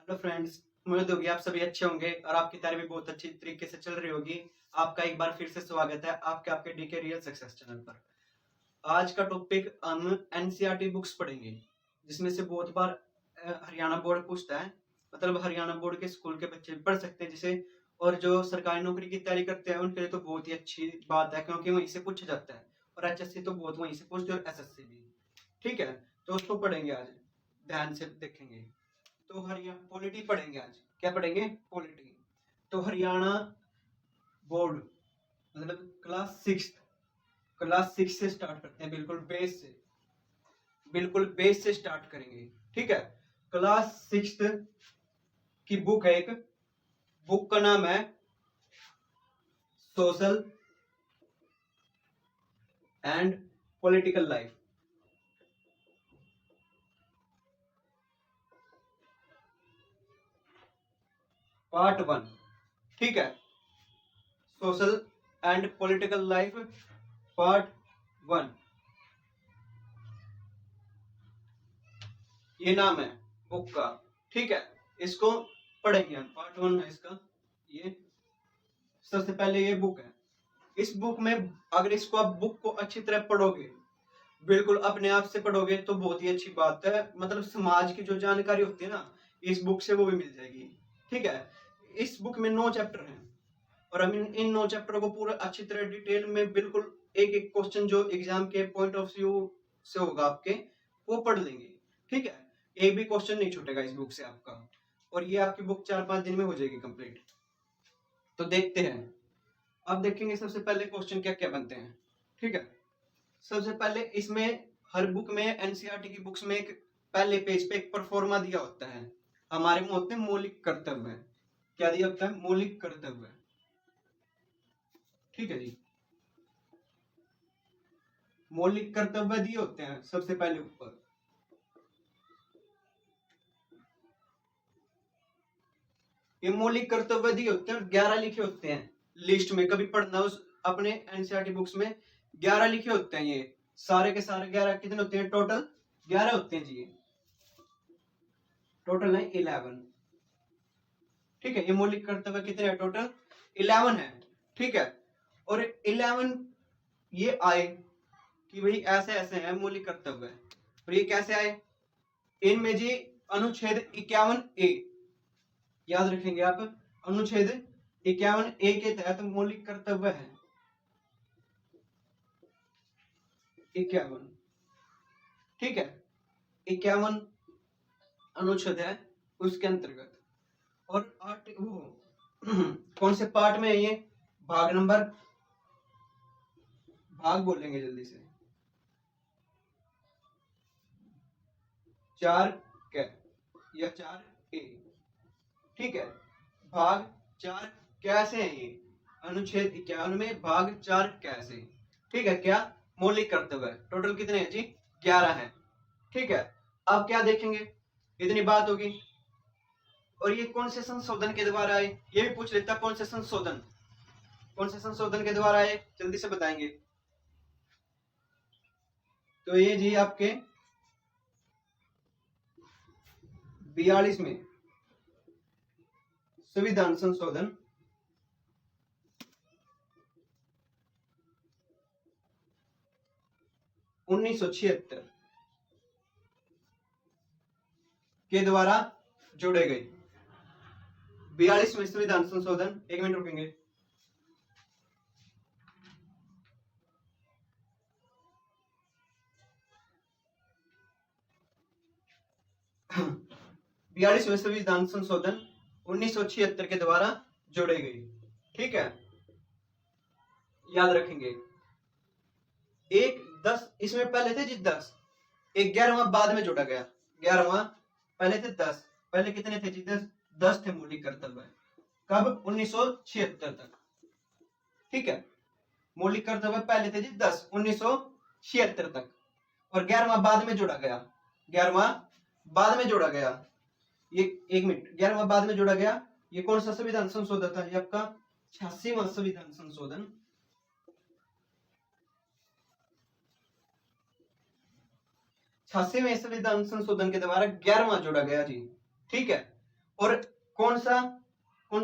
Hello friends, उम्मीद होगी आप सभी अच्छे होंगे और आपकी तैयारी भी बहुत अच्छी तरीके से चल रही होगी। आपका एक बार फिर से स्वागत है आपके डीके रियल सक्सेस चैनल पर। आज का टॉपिक हम एनसीईआरटी बुक्स पढ़ेंगे, जिसमें से बहुत बार हरियाणा बोर्ड पूछता है। मतलब हरियाणा बोर्ड के स्कूल के बच्चे पढ़ सकते हैं जिसे, और जो सरकारी नौकरी की तैयारी करते हैं उनके लिए तो बहुत ही अच्छी बात है, क्योंकि वहीं से पूछा जाता है। और एचएससी तो बहुत वहीं से पूछते हैं और एसएससी भी। ठीक है, तो उसको पढ़ेंगे आज, ध्यान से देखेंगे। तो हरियाणा पॉलिटी पढ़ेंगे आज। क्या पढ़ेंगे? पॉलिटी। तो हरियाणा बोर्ड मतलब क्लास 6 से स्टार्ट करते हैं, बिल्कुल बेस से स्टार्ट करेंगे। ठीक है, क्लास 6 की बुक है एक। बुक का नाम है social and political life. Part 1। ठीक है, social and political life part 1, ये नाम है बुक का। ठीक है, इसको पढ़ेंगे हम। पार्ट 1 है इसका। ये सबसे पहले ये बुक है। इस बुक में अगर इसको आप बुक को अच्छी तरह पढ़ोगे, बिल्कुल अपने आप से पढ़ोगे, तो बहुत ही अच्छी बात है। मतलब समाज की जो जानकारी होती है ना, इस बुक से वो भी मिल जाएगी। ठीक है, इस बुक में 9 चैप्टर हैं और हम इन 9 चैप्टरों को पूरा अच्छी तरह डिटेल में, बिल्कुल एक एक क्वेश्चन जो एग्जाम के पॉइंट ऑफ व्यू से होगा आपके, वो पढ़ लेंगे। ठीक है, एक भी क्वेश्चन नहीं छूटेगा इस बुक से आपका, और ये आपकी बुक 4-5 दिन में हो जाएगी कंप्लीट। तो देखते हैं। अब देखेंगे सबसे पहले क्वेश्चन क्या क्या बनते हैं। ठीक है, सबसे पहले इसमें हर बुक में, एनसीईआरटी की बुक्स में, एक पहले पेज पे एक परफॉर्मा दिया होता है। हमारे में होते हैं मौलिक कर्तव्य। क्या दिया होता है? मौलिक कर्तव्य। ठीक है जी, मौलिक कर्तव्य दिए होते हैं सबसे पहले ऊपर। ये मौलिक कर्तव्य दिए होते हैं और 11 लिखे होते हैं लिस्ट में। कभी पढ़ना उस अपने एनसीईआरटी बुक्स में 11 लिखे होते हैं। ये सारे के सारे 11 कितने होते हैं? टोटल 11 होते हैं जी। ये टोटल है 11। ठीक है, ये मौलिक कर्तव्य कितने हैं? टोटल 11 है। ठीक है, और 11 ये आए कि भाई ऐसे ऐसे हैं मौलिक कर्तव्य। और ये कैसे आए? इनमें जी अनुच्छेद 51A, याद रखेंगे आप। अनुच्छेद 51A के तहत मौलिक कर्तव्य है 51। ठीक है, 51 अनुच्छेद है उसके अंतर्गत। और आठ वो कौन से पार्ट में है ये? भाग बोलेंगे जल्दी से। 4 या 4A। ठीक है, भाग 4 कैसे है ये? अनुच्छेद 51 में भाग 4 कैसे? ठीक है, क्या? मौलिक कर्तव्य। टोटल कितने हैं जी? 11 है। ठीक है, अब क्या देखेंगे? इतनी बात होगी। और ये कौन से संशोधन के द्वारा आए? ये भी पूछ लेता, कौन से संशोधन के द्वारा आए? जल्दी से बताएंगे। तो ये जी आपके 42 में संविधान संशोधन 1976 के द्वारा जोड़े गए। 42 में संविधान संशोधन। 1 मिनट रुकेंगे। बयालीस में संविधान संशोधन 1976 के द्वारा जोड़े गए। ठीक है, याद रखेंगे। 10 इसमें पहले थे जी 10, 11वां बाद में जोड़ा गया। 11वां, पहले थे 10। पहले कितने थे जी? 10 थे मौलिक कर्तव्य। कब? 1976 तक। ठीक है, मौलिक कर्तव्य पहले थे जी 10 1976 तक, और 11वां बाद में जोड़ा गया। 11वां बाद में जोड़ा गया। ये 1 मिनट, 11वां बाद में जोड़ा गया। ये कौन सा संविधान संशोधन था? ये आपका 86वां संविधान संशोधन। 86वें संविधान संशोधन के द्वारा 11वां जोड़ा गया जी। ठीक है, और कौन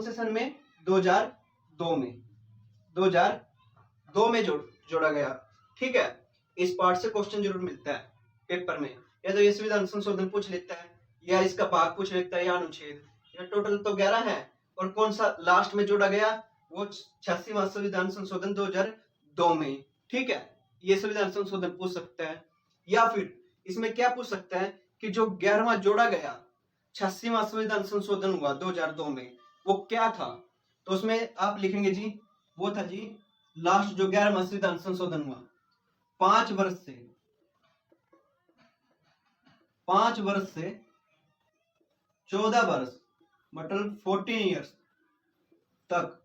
से सन में? 2002 में, 2002 में जोड़ा गया। ठीक है, इस पार्ट से क्वेश्चन जरूर मिलता है पेपर में, या तो ये संविधान संशोधन पूछ लेता है, या इसका भाग पूछ लेता है, या अनुच्छेद, या टोटल तो 11 है, और कौन सा लास्ट में जोड़ा गया? वो 86वां संविधान संशोधन 2002 में। ठीक है, ये संविधान संशोधन पूछ सकता है। या फिर इसमें क्या पूछ सकता है कि जो 11वां जोड़ा गया, 86वां संविधान संशोधन हुआ 2002 में, वो क्या था? तो उसमें आप लिखेंगे जी, वो था जी लास्ट जो 11वां संविधान संशोधन हुआ, 5 वर्ष से 14 वर्ष, मतलब 14 ईयर्स तक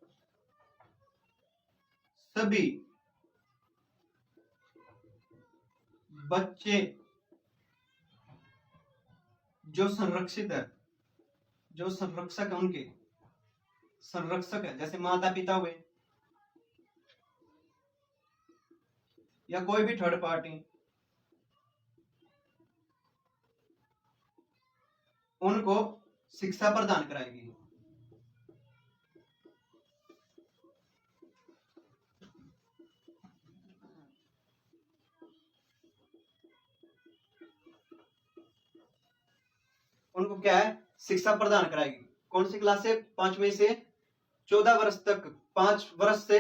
सभी बच्चे जो संरक्षित है, जो संरक्षक है, उनके संरक्षक है, जैसे माता पिता हुए या कोई भी थर्ड पार्टी, उनको शिक्षा प्रदान कराएगी। उनको क्या है? शिक्षा प्रदान कराएगी। कौन सी क्लास से? 5वीं से 14 वर्ष तक। 5 वर्ष से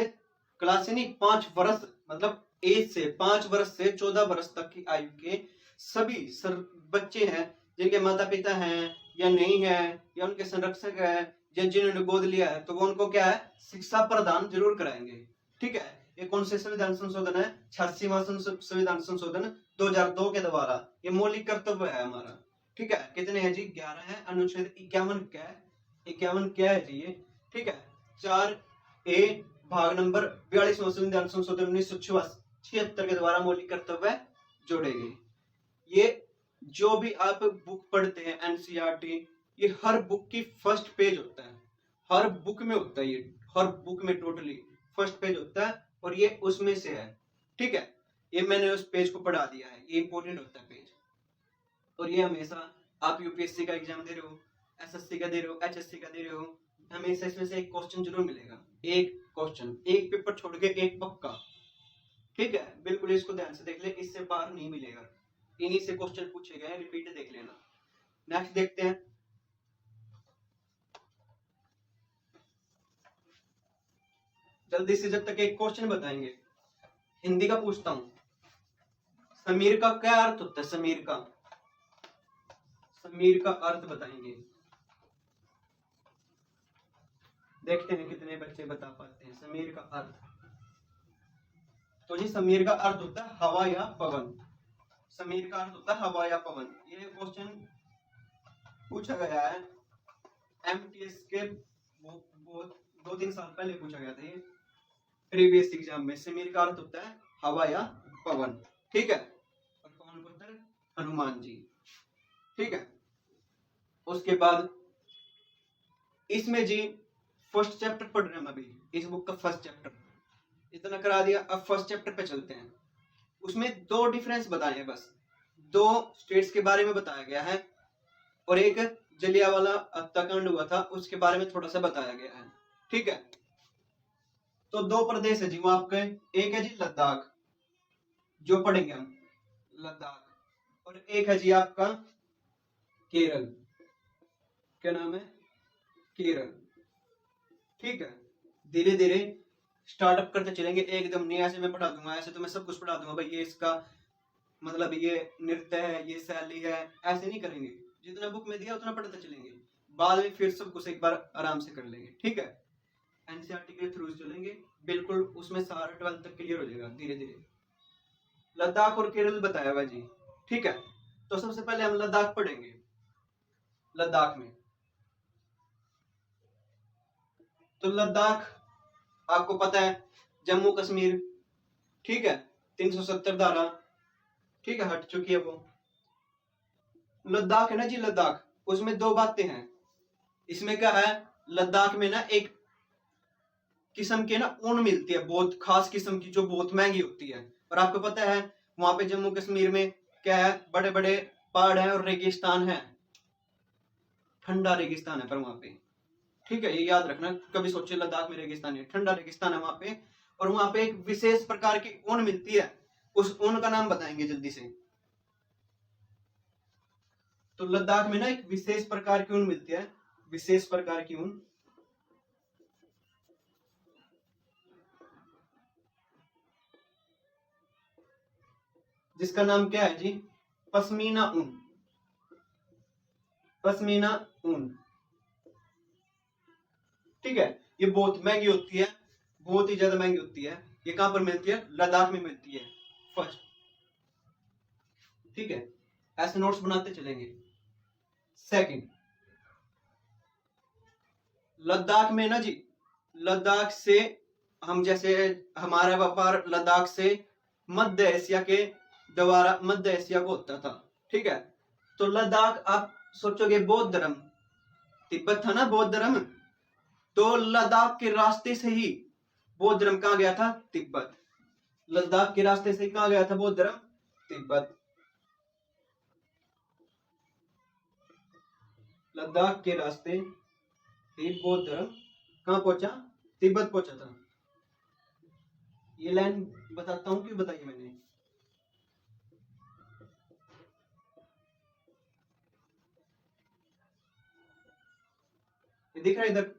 क्लास से नहीं, 5 वर्ष मतलब एज से 5 वर्ष से 14 वर्ष तक की आयु के सभी बच्चे हैं जिनके माता पिता हैं या नहीं है, या उनके संरक्षक है, या जिन्होंने गोद लिया है, तो वो उनको क्या है? शिक्षा प्रदान जरूर कराएंगे। ठीक है, ये कौन से संविधान संशोधन है? 86वां संविधान संशोधन 2002 के द्वारा। ये मौलिक कर्तव्य है हमारा। ठीक है, कितने हैं जी? 11 है। अनुच्छेद 51 क्या है? 51 क्या है जी ये? ठीक है, 4A भाग नंबर 42वां संविधान संशोधन 1976 के द्वारा मौलिक कर्तव्य जोड़े गए। ये जो भी आप बुक पढ़ते हैं एनसीईआरटी, ये हर बुक की फर्स्ट पेज होता है, हर बुक में होता है, ये हर बुक में टोटली फर्स्ट पेज होता है, और ये उसमें से है। ठीक है, ये मैंने उस पेज को पढ़ा दिया है, ये इंपॉर्टेंट होता है पेज। और ये हमेशा आप यूपीएससी का एग्जाम दे रहे हो, एसएससी का दे रहे हो, एचएससी का दे रहे हो, हमेशा इसमें से एक क्वेश्चन जरूर मिलेगा। एक क्वेश्चन, एक पेपर छोड़ के एक पक्का। ठीक है, बिल्कुल इसको ध्यान से देख ले, इससे बाहर नहीं मिलेगा। इन्हीं से क्वेश्चन पूछे गए, रिपीट देख लेना। नेक्स्ट देखते हैं, जल्दी से, जब तक एक क्वेश्चन बताएंगे। हिंदी का पूछता हूं, समीर का क्या अर्थ होता है? समीर का अर्थ बताएंगे। देखते हैं कितने बच्चे बता पाते हैं समीर का अर्थ। तो जी समीर का अर्थ होता है हवा या पवन। समीर का अर्थ होता है हवा या पवन। ये क्वेश्चन पूछा गया है एमटीएस के बहुत 2-3 साल पहले पूछा गया था ये प्रीवियस एग्जाम में। समीर का अर्थ होता है हवा या पवन। ठीक है, और कौन पुत्र? हनुमान जी। ठीक है, उसके बाद इसमें जी फर्स्ट चैप्टर पढ़ रहे हैं हम अभी, इस बुक का फर्स्ट चैप्टर इतना करा दिया। अब फर्स्ट चैप्टर पे चलते हैं। उसमें 2 डिफरेंस बताए हैं बस, 2 स्टेट्स के बारे में बताया गया है, और एक जलियांवाला हत्याकांड हुआ था उसके बारे में थोड़ा सा बताया गया है। ठीक है, तो 2 प्रदेश है जी वो आपके, एक है जी लद्दाख, जो पढ़ेंगे हम लद्दाख, और एक है जी आपका केरल। क्या नाम है? केरल। ठीक है, धीरे धीरे स्टार्टअप करते चलेंगे, एकदम नहीं ऐसे मैं पढ़ा दूंगा, ऐसे तो मैं सब कुछ पढ़ा दूंगा भाई, ये इसका मतलब ये नृत्य है, ये शैली है, ऐसे नहीं करेंगे। जितना बुक में दिया उतना पढ़ते चलेंगे, बाद में फिर सब कुछ एक बार आराम से कर लेंगे। ठीक है, एनसीईआरटी के थ्रू चलेंगे, बिल्कुल उसमें सारा 12th तक क्लियर हो जाएगा धीरे धीरे। लद्दाख और केरल बताया हुआ जी। ठीक है, तो सबसे पहले हम लद्दाख पढ़ेंगे। लद्दाख में तो लद्दाख आपको पता है जम्मू कश्मीर। ठीक है, 370 धारा, ठीक है, हट चुकी है वो। लद्दाख है ना जी, लद्दाख, उसमें 2 बातें हैं। इसमें क्या है, लद्दाख में ना एक किस्म के ना ऊन मिलती है, बहुत खास किस्म की, जो बहुत महंगी होती है। और आपको पता है वहां पे जम्मू कश्मीर में क्या है, बड़े बड़े पहाड़ हैं और रेगिस्तान है, ठंडा रेगिस्तान है पर वहां पे, ठीक है, ये याद रखना। कभी सोचे लद्दाख में रेगिस्तान है, ठंडा रेगिस्तान है वहां पे, और वहां पे एक विशेष प्रकार की ऊन मिलती है, उस ऊन का नाम बताएंगे जल्दी से। तो लद्दाख में ना एक विशेष प्रकार की ऊन मिलती है, विशेष प्रकार की ऊन, जिसका नाम क्या है जी, पश्मीना ऊन, पश्मीना ऊन, ठीक है। ये बहुत महंगी होती है, बहुत ही ज्यादा महंगी होती है। ये कहां पर मिलती है, लद्दाख में मिलती है फर्स्ट, ठीक है। ऐसे नोट्स बनाते चलेंगे। सेकंड, लद्दाख में ना जी, लद्दाख से हम जैसे हमारा व्यापार लद्दाख से मध्य एशिया के द्वारा मध्य एशिया को होता था, ठीक है। तो लद्दाख आप सोचोगे बौद्ध धर्म, तिब्बत था ना बौद्ध धर्म, तो लद्दाख के रास्ते से ही बौद्ध धर्म कहां गया था, तिब्बत। लद्दाख के रास्ते से कहां गया था बौद्ध धर्म, तिब्बत। लद्दाख के रास्ते ही बौद्ध धर्म कहां पहुंचा, तिब्बत पहुंचा था। ये लाइन बताता हूं, क्यों बताई मैंने। ये दिख रहा है इधर,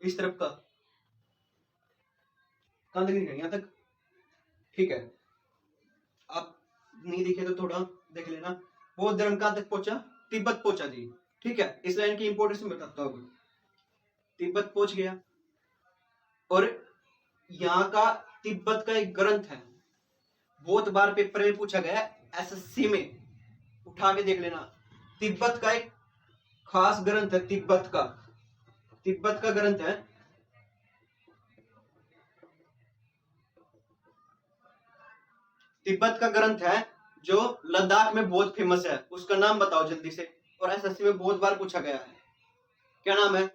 इस तरफ का, कहां तक दिख रहा है, यहां तक, ठीक है। आप नहीं दिखे तो थोड़ा देख लेना। बौद्ध धर्म कहां तक पहुंचा, तिब्बत पहुंचा जी, ठीक है। इस लाइन की इंपोर्टेंस में बताता हूं। तिब्बत पहुंच गया, और यहाँ का तिब्बत का एक ग्रंथ है, बहुत बार पेपर में पूछा गया, एसएससी में, उठा के देख लेना। तिब्बत का एक खास ग्रंथ है, तिब्बत का, तिब्बत का ग्रंथ है, तिब्बत का ग्रंथ है जो लद्दाख में बहुत फेमस है। उसका नाम बताओ जल्दी से, और एसएससी में बहुत बार पूछा गया है। क्या नाम है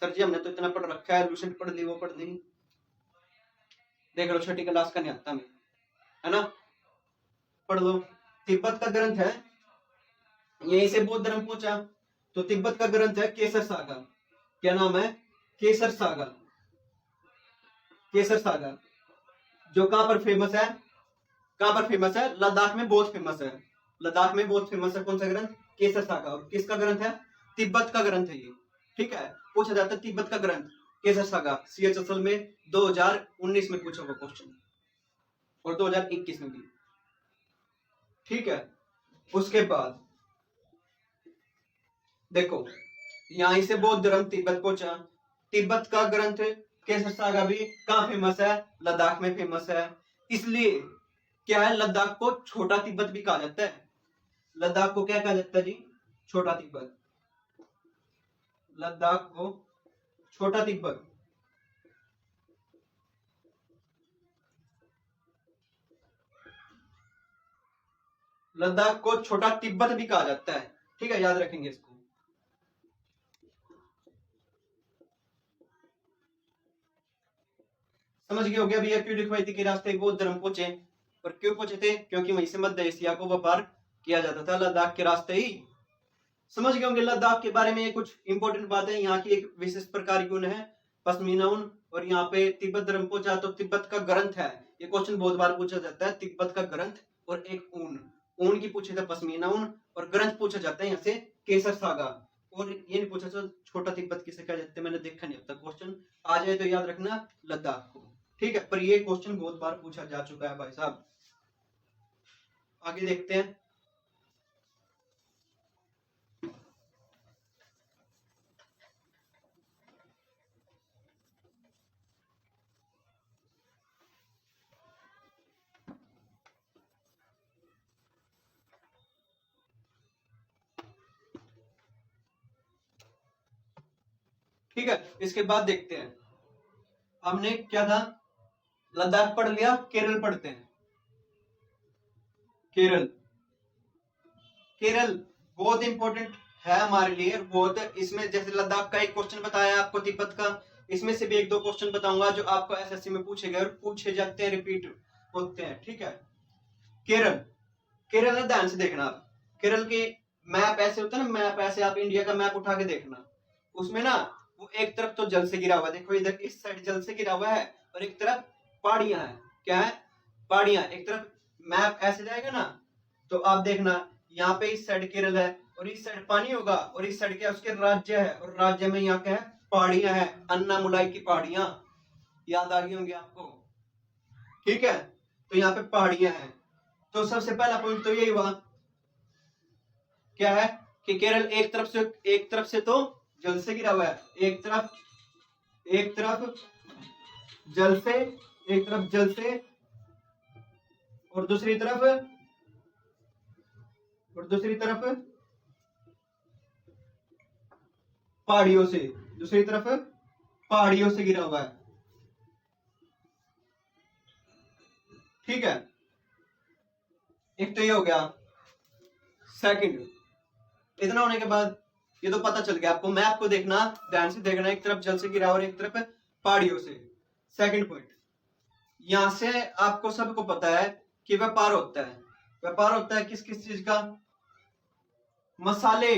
सर जी, हमने तो इतना पढ़ रखा है, लूसेंट पढ़ ली, वो पढ़ ली, देख लो छठी क्लास का नहीं आता मैं, है ना, पढ़ लो। तिब्बत का ग्रंथ है, यहीं से बौद्ध धर्म पहुंचा। तो तिब्बत का ग्रंथ है केसर सागर। क्या नाम है, केसर सागर, केसर सागर, जो कहां पर फेमस है, कहां पर फेमस है, लद्दाख में बहुत फेमस है। लद्दाख में बहुत फेमस है कौन सा ग्रंथ, केसर सागर। और किसका ग्रंथ है, तिब्बत का ग्रंथ है ये, ठीक है। पूछा जाता है तिब्बत का ग्रंथ केसर सागर, सीएच असल में 2019 में पूछा हुआ क्वेश्चन, और 2021 में भी, ठीक है। उसके बाद देखो, यहीं से बौद्ध धर्म तिब्बत पहुंचा। तिब्बत का ग्रंथ केसर सागर भी कहां फेमस है, लद्दाख में फेमस है। इसलिए क्या है, लद्दाख को छोटा तिब्बत भी कहा जाता है। लद्दाख को क्या कहा जाता है जी, छोटा तिब्बत, लद्दाख को छोटा तिब्बत। लद्दाख को छोटा तिब्बत भी कहा जाता है, ठीक है, याद रखेंगे इसको। समझ गए हो गया भैया, क्यों लिखवाई थी कि रास्ते बौद्ध धर्म पहुंचे, और क्यों पहुंचे थे, क्योंकि वहीं से मध्य एशिया को व्यापार किया जाता था लद्दाख के रास्ते ही। समझ गए होंगे लद्दाख के बारे में कुछ इंपॉर्टेंट बात है। यहाँ की एक विशेष प्रकार की ऊन है पश्मीना ऊन, और यहाँ पे तिब्बत धर्म पहुंचा तो तिब्बत का ग्रंथ है। ये क्वेश्चन बहुत बार पूछा जाता है, तिब्बत का ग्रंथ और एक ऊन, ऊन की पूछे था पश्मीना ऊन, और ग्रंथ पूछा जाता है यहाँ से केसर सागर। और ये नहीं पूछा तो छोटा तिब्बत किसे कहा जाता है, मैंने देखा नहीं अब तक क्वेश्चन। आ जाए तो याद रखना लद्दाख को, ठीक है। पर ये क्वेश्चन बहुत बार पूछा जा चुका है भाई साहब। आगे देखते हैं। ठीक है, इसके बाद देखते हैं। हमने क्या था, लद्दाख पढ़ लिया, केरल पढ़ते हैं। केरल, केरल बहुत इंपॉर्टेंट है हमारे लिए, बहुत। इसमें जैसे लद्दाख का एक क्वेश्चन बताया आपको, तिब्बत का, इसमें से भी एक दो क्वेश्चन बताऊंगा जो आपको एसएससी में पूछे गए और पूछे जाते हैं, रिपीट होते हैं, ठीक है। केरल, केरल में ध्यान से देखना आप। केरल के मैप ऐसे होता है ना, मैप ऐसे आप इंडिया का मैप उठा के देखना, उसमें ना वो एक तरफ तो जल से गिरा हुआ है, देखो इधर इस साइड जल से गिरा हुआ है और एक तरफ पहाड़ियां है। क्या है? पहाड़ियां। एक तरफ मैप ऐसे जाएगा ना, तो आप देखना यहाँ पे इस साइड केरल है और इस साइड पानी होगा और इस साइड क्या उसके राज्य है, और राज्य में यहाँ क्या है? पहाड़ियां है, अन्नामुलाई की पहाड़ियां। याद आ गई होंगी आपको। ठीक है, तो यहाँ पे पहाड़ियां हैं। तो सबसे पहला पॉइंट तो यही हुआ, क्या है कि केरल एक तरफ से तो जल से गिरा हुआ है, एक तरफ जल से, एक तरफ जल से और दूसरी तरफ पहाड़ियों से, दूसरी तरफ पहाड़ियों से गिरा हुआ है। ठीक है, एक तो ये हो गया। सेकंड, इतना होने के बाद ये तो पता चल गया आपको, मैप को देखना, ध्यान से देखना, एक तरफ जल से गिरा और एक तरफ पहाड़ियों से। सेकंड पॉइंट, यहां से आपको सबको पता है कि व्यापार होता है। व्यापार होता है किस किस चीज का? मसाले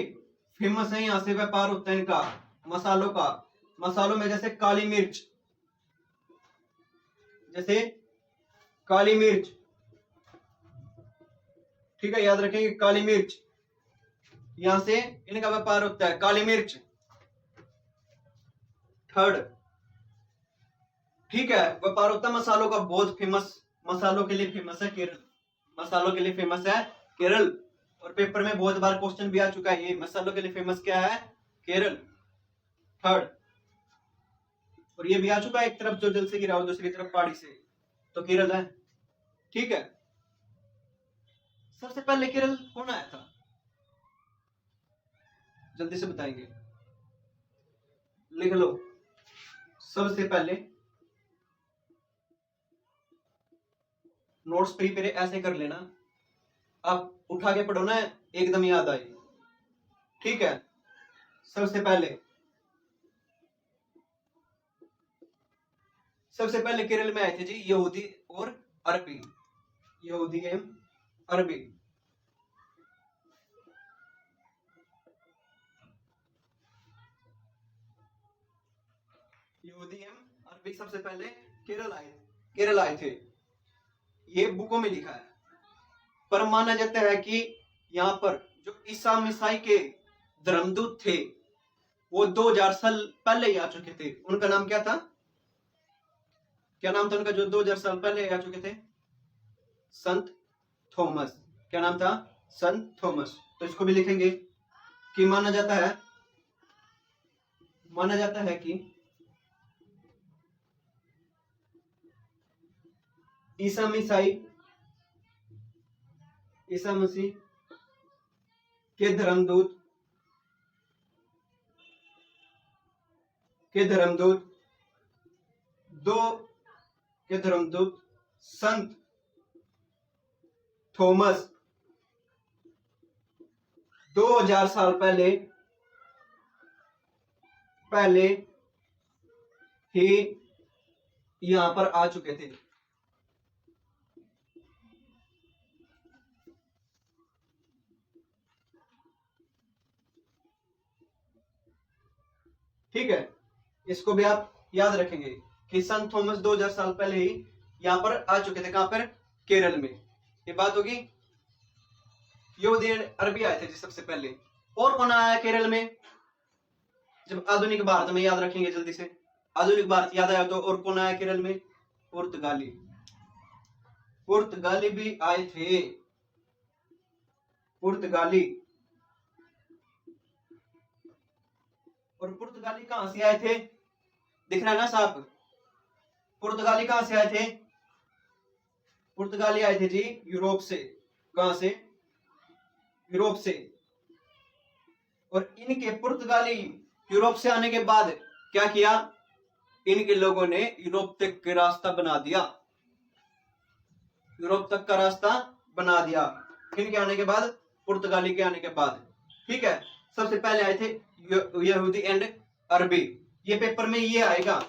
फेमस है, यहां से व्यापार होता है इनका, मसालों का। मसालों में जैसे काली मिर्च, ठीक है, याद रखेंगे काली मिर्च, यहां से इनका व्यापार होता है, काली मिर्च। थर्ड, ठीक है, व्यापार होता है मसालों का, बहुत फेमस, मसालों के लिए फेमस है केरल, मसालों के लिए फेमस है केरल। और पेपर में बहुत बार क्वेश्चन भी आ चुका है, ये मसालों के लिए फेमस क्या है? केरल। थर्ड, और ये भी आ चुका है, एक तरफ जो जल से गिरा और दूसरी तरफ पहाड़ी से, तो केरल है। ठीक है, सबसे पहले केरल कौन आया था? जल्दी से बताएंगे, लिख लो। सबसे पहले नोट्स प्रिपेयर ऐसे कर लेना, आप उठा के पढ़ो ना, एकदम याद आए। ठीक है, सबसे पहले केरल में आए थे जी यहूदी और अरबी, यहूदी एवं अरबी। यहूदी एवं अरबी सबसे पहले केरल आए थे, ये बुकों में लिखा है। पर माना जाता है कि यहाँ पर जो ईसा मसीह के धर्मदूत थे वो 2000 साल पहले ही आ चुके थे। उनका नाम क्या था? क्या नाम था उनका जो 2000 साल पहले आ चुके थे? संत थॉमस। क्या नाम था? संत थॉमस। तो इसको भी लिखेंगे कि माना जाता है कि ईसा मसीह के धर्मदूत संत थॉमस 2000 साल पहले ही यहां पर आ चुके थे। ठीक है, इसको भी आप याद रखेंगे कि संत थॉमस 2000 साल पहले ही यहां पर आ चुके थे। कहां पर? केरल में। ये बात होगी। यहूदी अरबी आए थे जी सबसे पहले। और कौन आया केरल में? जब आधुनिक भारत में, याद रखेंगे जल्दी से, आधुनिक भारत याद आया तो और कौन आया केरल में? पुर्तगाली भी आए थे। पुर्तगाली। और पुर्तगाली कहां से आए थे? दिख रहा है ना साहब? पुर्तगाली कहां से आए थे? पुर्तगाली आए थे जी यूरोप से। कहां से? यूरोप से। और इनके पुर्तगाली यूरोप से आने के बाद क्या किया? इनके लोगों ने यूरोप तक का रास्ता बना दिया। यूरोप तक का रास्ता बना दिया किनके आने के बाद? पुर्तगाली के आने के बाद। ठीक है, सबसे पहले आए थे यहूदी एंड अरबी। ये पेपर में ये आएगा,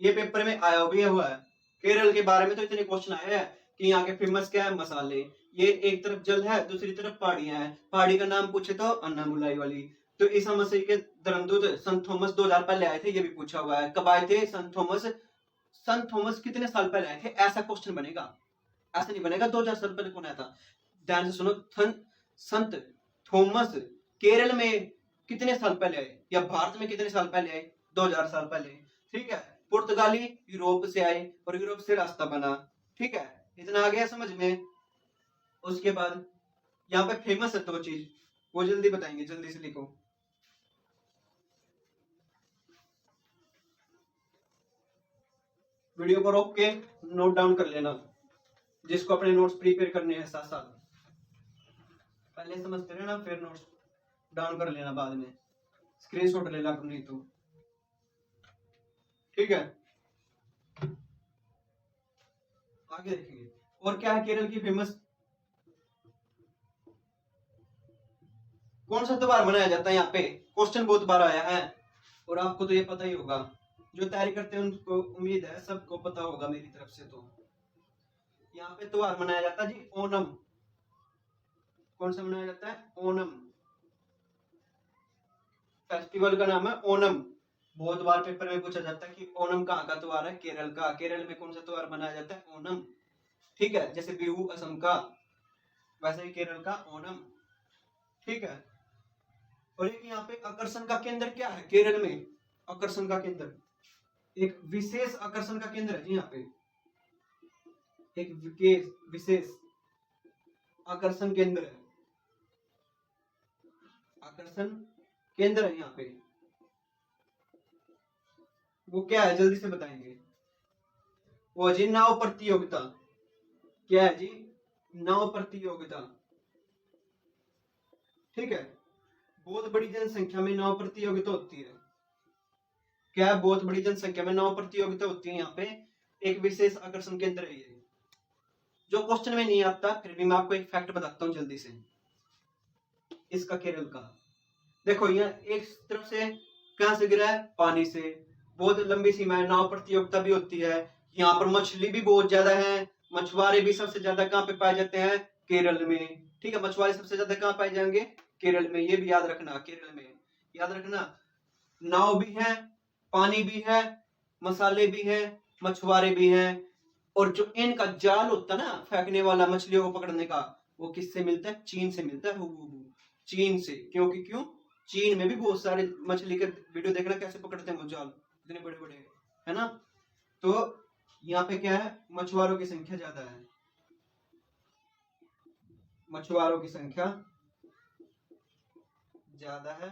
ये पेपर में आया भी हुआ है। केरल के बारे में तो इतने क्वेश्चन आए हैं कि यहाँ के फेमस क्या है, मसाले। ये एक तरफ जल है, दूसरी तरफ पहाड़ियां हैं। पहाड़ी का नाम पूछे तो अन्नामुलाई वाली। तो ईसा मसीह के धर्मदूत संत थॉमस 2000 पहले आए थे, ये भी पूछा हुआ है। कब आए थे संत थॉमस? संत थॉमस कितने साल पहले आए थे, ऐसा क्वेश्चन बनेगा। ऐसा नहीं बनेगा 2000 साल पहले कौन आया था। ध्यान से सुनो, संत थॉमस केरल में कितने साल पहले आए, या भारत में कितने साल पहले आए? 2000 साल पहले। ठीक है। पुर्तगाली यूरोप से आए और यूरोप से रास्ता बना। ठीक है, इतना आ गया समझ में। उसके बाद यहाँ पे फेमस है 2 चीज, वो जल्दी बताएंगे, जल्दी से लिखो। वीडियो को रोक के नोट डाउन कर लेना, जिसको अपने नोट्स प्रिपेयर करने हैं साथ साथ। पहले समझते रहना, फिर नोट्स डाउन कर लेना बाद में, स्क्रीनशॉट लेना नहीं तो। ठीक है, आगे देखेंगे और क्या है केरल की फेमस। कौन सा त्योहार मनाया जाता है यहाँ पे, क्वेश्चन बहुत बार आया है और आपको तो ये पता ही होगा। जो तैयारी करते हैं उनको उम्मीद है सबको पता होगा मेरी तरफ से। तो यहाँ पे त्योहार मनाया जाता है जी ओणम। कौन सा मनाया जाता है? ओणम। फेस्टिवल का नाम है ओणम। बहुत बार पेपर में पूछा जाता है कि ओणम कहाँ का त्योहार है? केरल का। केरल में कौन सा त्योहार मनाया जाता है? ओणम। ठीक है, जैसे बिहू असम का, वैसे ही केरल का ओणम। ठीक है। और एक यहाँ पे आकर्षण का केंद्र क्या है केरल में? आकर्षण का केंद्र, एक विशेष आकर्षण का केंद्र है जी यहाँ पे। एक विशेष आकर्षण केंद्र है, आकर्षण केंद्र है यहाँ पे। वो क्या है जल्दी से बताएंगे। वो जी नाव प्रतियोगिता। क्या है जी? नाव प्रतियोगिता। ठीक है, बहुत बड़ी जनसंख्या में नाव प्रतियोगिता होती है। क्या है? बहुत बड़ी जनसंख्या में नाव प्रतियोगिता होती है यहाँ पे। एक विशेष आकर्षण केंद्र है ये, जो क्वेश्चन में नहीं आता, फिर भी मैं आपको एक फैक्ट बताता हूँ जल्दी से इसका, केरल का। देखो यहाँ एक तरफ से कहां से गिरा है? पानी से। बहुत लंबी सीमा है, नाव प्रतियोगिता भी होती है। यहाँ पर मछली भी बहुत ज्यादा है। मछुआरे भी सबसे ज्यादा कहाँ पे पाए जाते हैं? केरल में। ठीक है, मछुआरे सबसे ज्यादा कहाँ पाए जाएंगे? केरल में। ये भी याद रखना, केरल में याद रखना। नाव भी है, पानी भी है, मसाले भी है, मछुआरे भी हैं। और जो इनका जाल होता है ना फेंकने वाला मछलियों को पकड़ने का, वो किससे मिलता है? चीन से मिलता है। चीन से। क्योंकि क्यों? चीन में भी बहुत सारे मछली के वीडियो देखना कैसे पकड़ते हैं वो जाल, इतने बड़े बड़े, है ना। तो यहाँ पे क्या है? मछुआरों की संख्या ज्यादा है, मछुआरों की संख्या ज्यादा है।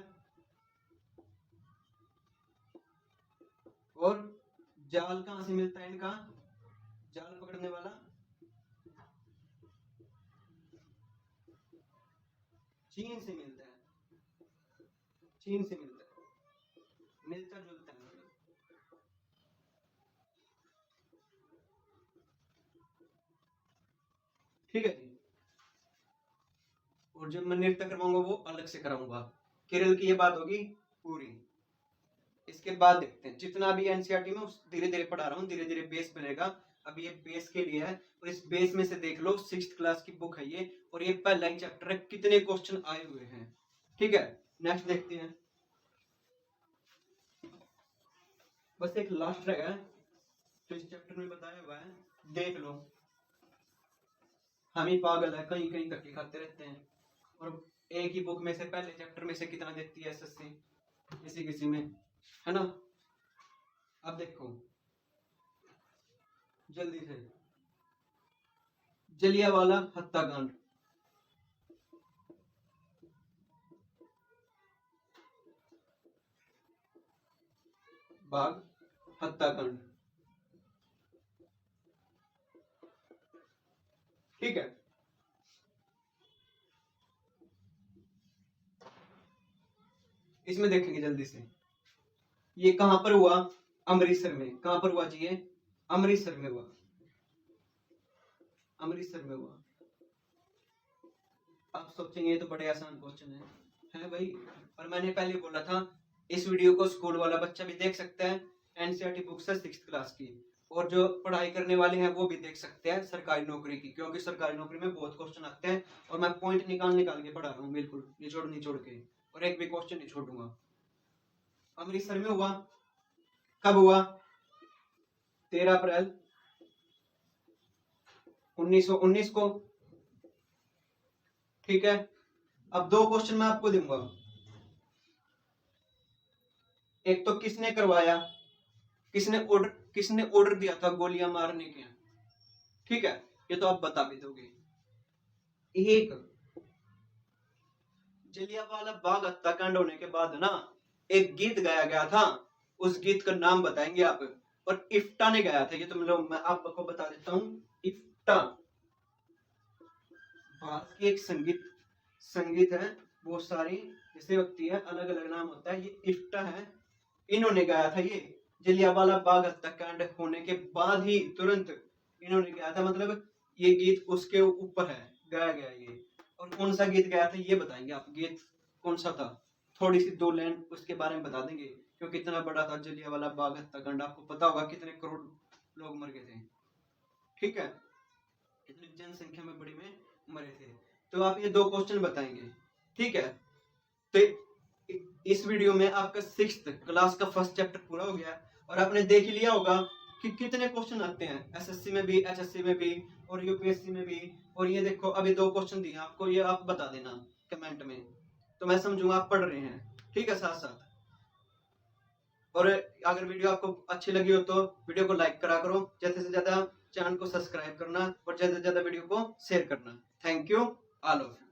और जाल कहां से मिलता है इनका? जाल पकड़ने वाला चीन से मिलता है, चीन से मिलता है, मिलता जुलता है। ठीक है जी। और जब मैं नृत्य करवाऊंगा वो अलग से कराऊंगा। केरल की ये बात होगी पूरी। इसके बाद देखते हैं, जितना भी एनसीईआरटी में धीरे धीरे पढ़ा रहा हूँ, धीरे धीरे बेस बनेगा। अभी ये बेस के लिए है, और इस बेस में से देख लो 6th क्लास की बुक है ये, और ये पहला ही चैप्टर है, कितने क्वेश्चन आए हुए हैं। ठीक है, नेक्स्ट देखते हैं। बस एक लास्ट रहेगा जो इस चैप्टर में बताया हुआ है, देख लो। हम ही पागल है, कहीं कहीं करके खाते रहते हैं, और एक ही बुक में से पहले चैप्टर में से कितना देती है एसएससी, किसी किसी में, है ना। अब देखो जल्दी से, जलियांवाला हत्याकांड। बाग हत्याकांड। ठीक है, इसमें देखेंगे जल्दी से, ये कहां पर हुआ? अमृतसर में। कहां पर हुआ जी? ये अमृतसर में हुआ, अमृतसर में हुआ। आप सोचेंगे ये तो बड़े आसान क्वेश्चन है भाई, और मैंने पहले बोला था इस वीडियो को स्कूल वाला बच्चा भी देख सकता है। एनसीईआरटी बुक्स है 6th क्लास की, और जो पढ़ाई करने वाले हैं वो भी देख सकते हैं सरकारी नौकरी की, क्योंकि सरकारी नौकरी में बहुत क्वेश्चन आते हैं और मैं पॉइंट निकाल निकाल के पढ़ा रहा हूँ, बिल्कुल निचोड़ निचोड़ के, और एक भी क्वेश्चन नहीं छोड़ूंगा। अमृतसर में हुआ, कब हुआ? 13 अप्रैल 1919 को। ठीक है, अब दो क्वेश्चन मैं आपको दूंगा। एक तो किसने करवाया, किसने ऑर्डर दिया था गोलियां मारने के? ठीक है, ये तो आप बता भी दोगे। एक, जलियांवाला बाग हत्याकांड होने के बाद ना एक गीत गाया गया था, उस गीत का नाम बताएंगे आप। और इफ्टा ने गाया था, ये तो मतलब मैं आपको बता देता हूँ। इफ्टा भारत की एक संगीत है, बहुत सारी जैसे होती है, अलग अलग नाम होता है, ये इफ्टा है, इन्होंने गाया था ये। जलियांवाला बाग हत्याकांड होने के बाद ही तुरंत इन्होंने गाया था, मतलब ये गीत उसके ऊपर है, गाया गया ये। और कौन सा गीत गाया था ये बताएंगे आप, गीत कौन सा था? थोड़ी सी दो लाइन उसके बारे में बता देंगे, क्योंकि इतना बड़ा था जलियांवाला बाग हत्याकांड, आपको पता होगा कितने करोड़ लोग मर गए थे। ठीक है, इतनी जनसंख्या में बड़ी में मरे थे। तो आप ये दो क्वेश्चन बताएंगे। ठीक है, तो इस वीडियो में आपका 6th क्लास का फर्स्ट चैप्टर पूरा हो गया, और आपने देख ही लिया होगा कि कितने क्वेश्चन आते हैं एसएससी में भी, एचएससी में भी, और यूपीएससी में भी। और ये देखो अभी दो क्वेश्चन दिए आपको, ये आप बता देना कमेंट में, तो मैं समझूंगा आप पढ़ रहे हैं। ठीक है, साथ साथ। और अगर वीडियो आपको अच्छी लगी हो तो वीडियो को लाइक करा करो, ज्यादा से ज्यादा चैनल को सब्सक्राइब करना, और ज्यादा से ज्यादा वीडियो को शेयर करना। Thank you all of you.